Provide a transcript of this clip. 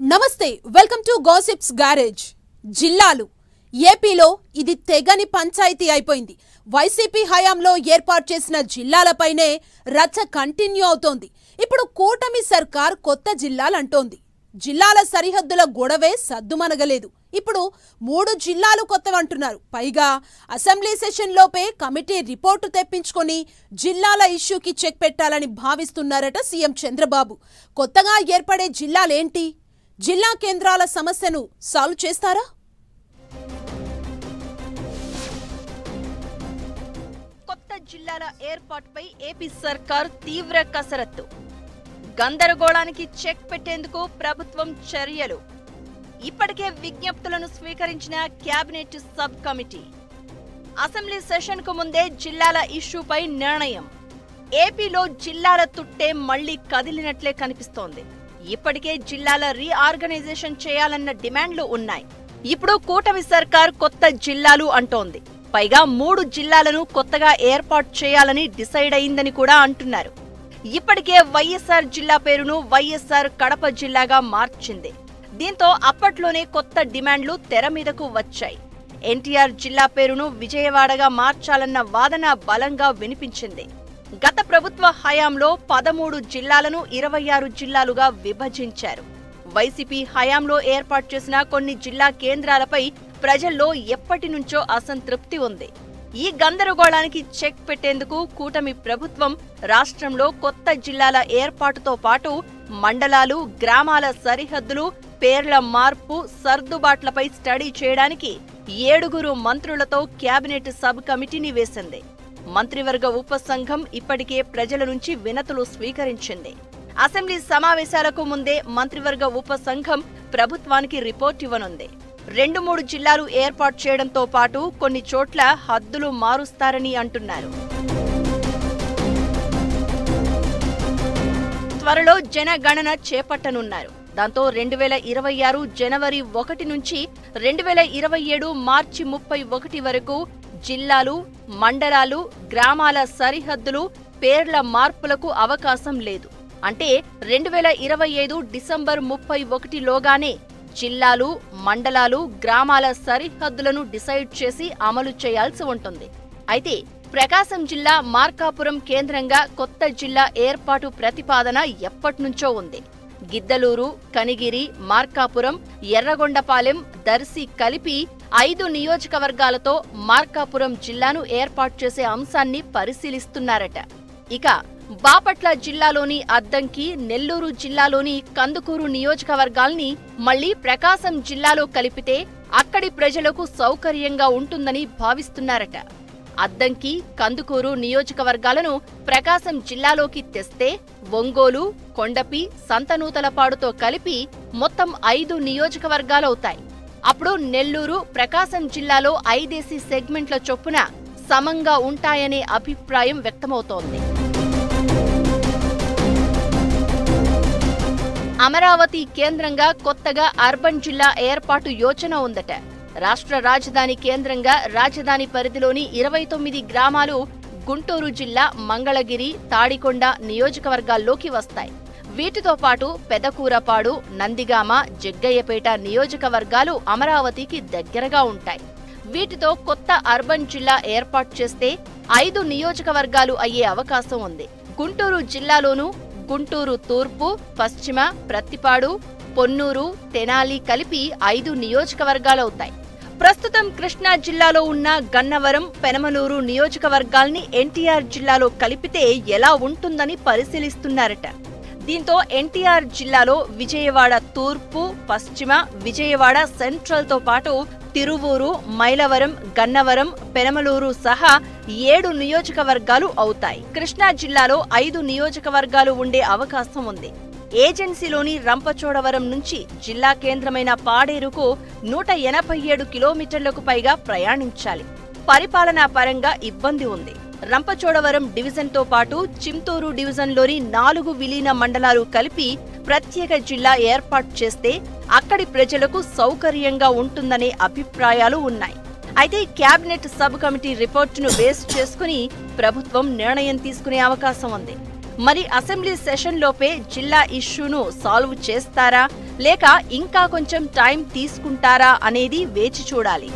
నమస్తే welcome to gossips garage. జిల్లాలు ఏపీలో ఇది తెగని పంచాయతీ అయిపోయింది. వైసీపీ హయాంలో ఏర్పాటు చేసిన జిల్లాలపైనే రచ్చ కంటిన్యూ అవుతోంది. ఇప్పుడు కూటమి సర్కార్ కొత్త జిల్లాలు అంటోంది. జిల్లాల సరిహద్దుల గొడవే సద్దుమనగలేదు. ఇప్పుడు 3 జిల్లాలు కొత్తవంటున్నారు. పైగా అసెంబ్లీ సెషన్ లోపే కమిటీ రిపోర్టు తెప్పించుకొని జిల్లాల ఇష్యూకి చెక్ పెట్టాలని భావిస్తున్నారట సీఎం చంద్రబాబు. కొత్తగా ఏర్పడే జిల్లాలేంటి? జిల్లా కేంద్రాల సమస్యను సాల్వ్ చేస్తారా? కొత్త జిల్లాల ఏర్పాటుపై ఏపీ సర్కార్ తీవ్ర కసరత్తు. గందరగోళానికి చెక్ పెట్టేందుకు ప్రభుత్వం చర్యలు. ఇప్పటికే విజ్ఞప్తులను స్వీకరించిన కేబినెట్ సబ్ కమిటీ. అసెంబ్లీ సెషన్కు ముందే జిల్లాల ఇష్యూపై నిర్ణయం. ఏపీలో జిల్లాల తుట్టే మళ్లీ కదిలినట్లే కనిపిస్తోంది. ఇప్పటికే జిల్లాల రీఆర్గనైజేషన్ చేయాలన్న డిమాండ్లు ఉన్నాయి. ఇప్పుడు కూటమి సర్కార్ కొత్త జిల్లాలు అంటోంది. పైగా 3 జిల్లాలను కొత్తగా ఏర్పాటు చేయాలని డిసైడ్ అయిందని కూడా అంటున్నారు. ఇప్పటికే వైఎస్ఆర్ జిల్లా పేరును వైఎస్ఆర్ కడప జిల్లాగా మార్చింది. దీంతో అప్పట్లోనే కొత్త డిమాండ్లు తెర మీదకు వచ్చాయి. ఎన్టీఆర్ జిల్లా పేరును విజయవాడగా మార్చాలన్న వాదన బలంగా వినిపించింది. గత ప్రభుత్వ హయాంలో 13 జిల్లాలను 26 జిల్లాలుగా విభజించారు. వైసీపీ హయాంలో ఏర్పాటు చేసిన కొన్ని జిల్లా కేంద్రాలపై ప్రజల్లో ఎప్పటి నుంచో అసంతృప్తి ఉంది. ఈ గందరగోళానికి చెక్ పెట్టేందుకు కూటమి ప్రభుత్వం రాష్ట్రంలో కొత్త జిల్లాల ఏర్పాటుతో పాటు మండలాలు, గ్రామాల సరిహద్దులు, పేర్ల మార్పు, సర్దుబాట్లపై స్టడీ చేయడానికి 7 మంత్రులతో కేబినెట్ సబ్ కమిటీని వేసింది. మంత్రివర్గ ఉపసంఘం ఇప్పటికే ప్రజల నుంచి వినతులు స్వీకరించింది. అసెంబ్లీ సమావేశాలకు ముందే మంత్రివర్గ ఉపసంఘం ప్రభుత్వానికి రిపోర్ట్ ఇవ్వనుంది. 2-3 జిల్లాలు ఏర్పాటు చేయడంతో పాటు కొన్ని చోట్ల హద్దులు మారుస్తారని అంటున్నారు. త్వరలో జనగణన చేపట్టనున్నారు. దాంతో 2026 జనవరి 1 నుంచి 2027 మార్చి 31 వరకు జిల్లాలు, మండలాలు, గ్రామాల సరిహద్దులు, పేర్ల మార్పులకు అవకాశం లేదు. అంటే 2025 డిసెంబర్ 31 లోగానే జిల్లాలు, మండలాలు, గ్రామాల సరిహద్దులను డిసైడ్ చేసి అమలు చేయాల్సి ఉంటుంది. అయితే ప్రకాశం జిల్లా మార్కాపురం కేంద్రంగా కొత్త జిల్లా ఏర్పాటు ప్రతిపాదన ఎప్పటినుంచో ఉంది. గిద్దలూరు, కనిగిరి, మార్కాపురం, ఎర్రగొండపాలెం, దర్శి కలిపి 5 నియోజకవర్గాలతో మార్కాపురం జిల్లాను ఏర్పాటు చేసే అంశాన్ని పరిశీలిస్తున్నారట. ఇక బాపట్ల జిల్లాలోని అద్దంకి, నెల్లూరు జిల్లాలోని కందుకూరు నియోజకవర్గాల్ని మళ్లీ ప్రకాశం జిల్లాలో కలిపితే అక్కడి ప్రజలకు సౌకర్యంగా ఉంటుందని భావిస్తున్నారట. అద్దంకి, కందుకూరు నియోజకవర్గాలను ప్రకాశం జిల్లాలోకి తెస్తే ఒంగోలు, కొండపి, సంతనూతలపాడుతో కలిపి మొత్తం 5 నియోజకవర్గాలవుతాయి. అప్పుడు నెల్లూరు, ప్రకాశం జిల్లాలో 5 సెగ్మెంట్ల చొప్పున సమంగా ఉంటాయనే అభిప్రాయం వ్యక్తమవుతోంది. అమరావతి కేంద్రంగా కొత్తగా అర్బన్ జిల్లా ఏర్పాటు యోచన ఉందట. రాష్ట్ర రాజధాని కేంద్రంగా రాజధాని పరిధిలోని 29 గ్రామాలు గుంటూరు జిల్లా మంగళగిరి, తాడికొండ నియోజకవర్గాల్లోకి వస్తాయి. వీటితో పాటు పెదకూరపాడు, నందిగామ, జగ్గయ్యపేట నియోజకవర్గాలు అమరావతికి దగ్గరగా ఉంటాయి. వీటితో కొత్త అర్బన్ జిల్లా ఏర్పాటు చేస్తే 5 నియోజకవర్గాలు అయ్యే అవకాశం ఉంది. గుంటూరు జిల్లాలోనూ గుంటూరు తూర్పు, పశ్చిమ, ప్రత్తిపాడు, పొన్నూరు, తెనాలి కలిపి 5 నియోజకవర్గాలవుతాయి. ప్రస్తుతం కృష్ణా జిల్లాలో ఉన్న గన్నవరం, పెనమలూరు నియోజకవర్గాల్ని ఎన్టీఆర్ జిల్లాలో కలిపితే ఎలా ఉంటుందని పరిశీలిస్తున్నారట. దీంతో ఎన్టీఆర్ జిల్లాలో విజయవాడ తూర్పు, పశ్చిమ, విజయవాడ సెంట్రల్తో పాటు తిరువూరు, మైలవరం, గన్నవరం, పెనమలూరు సహా 7 నియోజకవర్గాలు అవుతాయి. కృష్ణా జిల్లాలో 5 నియోజకవర్గాలు ఉండే అవకాశం ఉంది. ఏజెన్సీలోని రంపచోడవరం నుంచి జిల్లా కేంద్రమైన పాడేరుకు 187 కిలోమీటర్లకు పైగా ప్రయాణించాలి. పరిపాలనా పరంగా ఇబ్బంది ఉంది. రంపచోడవరం డివిజన్తో పాటు చింతూరు డివిజన్లోని 4 విలీన మండలాలు కలిపి ప్రత్యేక జిల్లా ఏర్పాటు చేస్తే అక్కడి ప్రజలకు సౌకర్యంగా ఉంటుందనే అభిప్రాయాలు ఉన్నాయి. అయితే కేబినెట్ సబ్ కమిటీ రిపోర్టును బేస్ చేసుకుని ప్రభుత్వం నిర్ణయం తీసుకునే అవకాశం ఉంది. మరి అసెంబ్లీ సెషన్ లోపే జిల్లా ఇష్యూను సాల్వ్ చేస్తారా లేక ఇంకా కొంచెం టైం తీసుకుంటారా అనేది వేచి చూడాలి.